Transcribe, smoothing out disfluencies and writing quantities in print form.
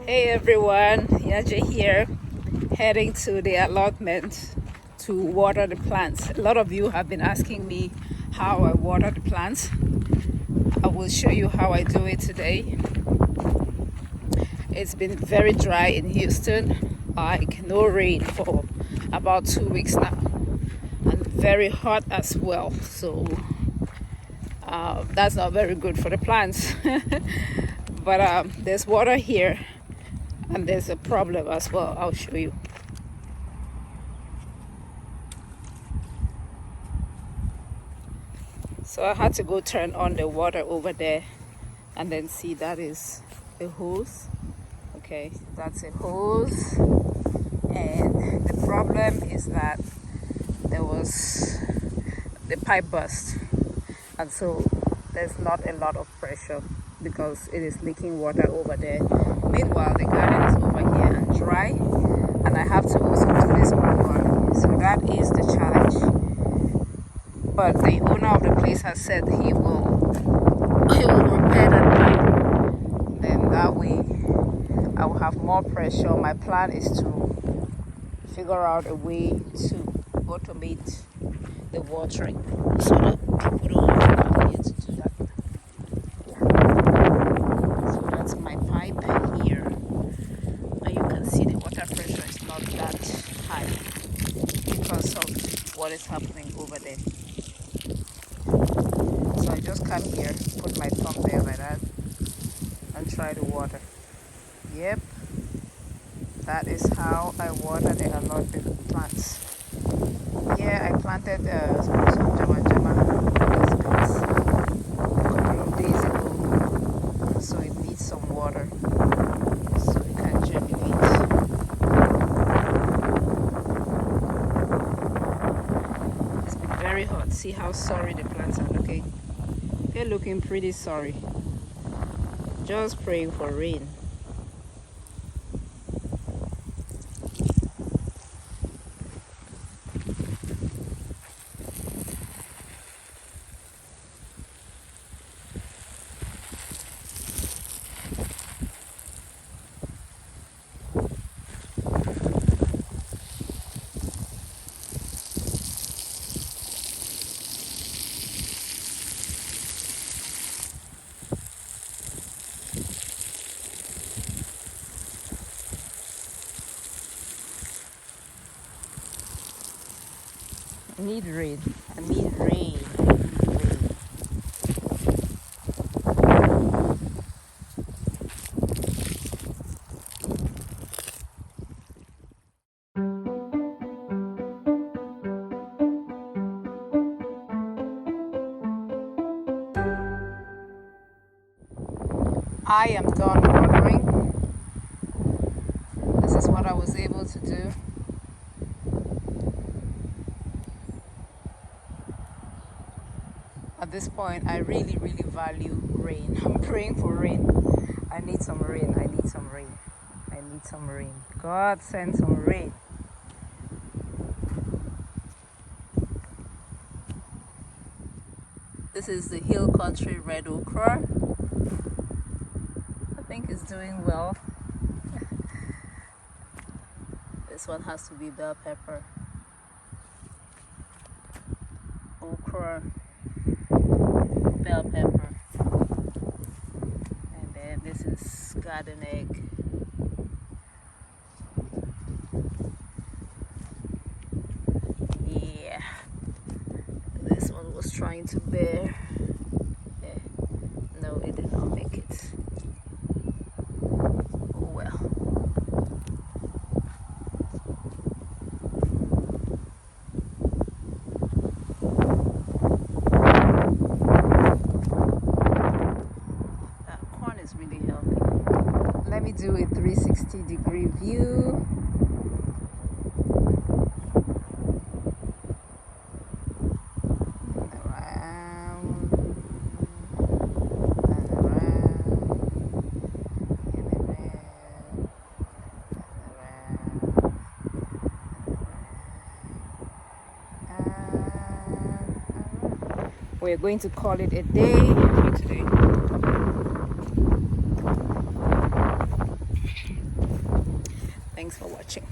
Hey everyone, Yaje here, heading to the allotment to water the plants. A lot of you have been asking me how I water the plants. I will show you how I do it today. It's been very dry in Houston, like no rain for about 2 weeks now, and very hot as well. So that's not very good for the plants. But there's water here. And there's a problem as well. I'll show you. So I had to go turn on the water over there and then see that is a hose. Okay, that's a hose. And the problem is that there was the pipe burst. And so there's not a lot of pressure because it is leaking water over there. Meanwhile, the garden is over here and dry, and I have to also do this manually. So that is the challenge. But the owner of the place has said he will repair that pipe. Then that way I will have more pressure. My plan is to figure out a way to automate the watering so that people don't have to come here to do that. My pipe here, and you can see the water pressure is not that high because of what is happening over there. So I just come here, put my thumb there like that, and try to water. Yep, that is how I water the allotment plants. Yeah, I planted some njama a couple of days ago, so it needs some water so it can germinate. It's been very hot. See how sorry the plants are looking. They're looking pretty sorry. Just praying for rain. I need rain. I need rain. I am done watering. This is what I was able to do. At this point, I really value rain. I'm praying for rain. I need some rain. I need some rain. I need some rain. God send some rain. This is the Hill Country red okra. I think it's doing well. This one has to be bell pepper. Okra, bell pepper, and then this is garden egg. Yeah, this one was trying to bear. Yeah. No, it did not make it. Oh well. Really healthy. Let me do a 360-degree view. Around and around and around and around. We're going to call it a day for today. Thanks for watching.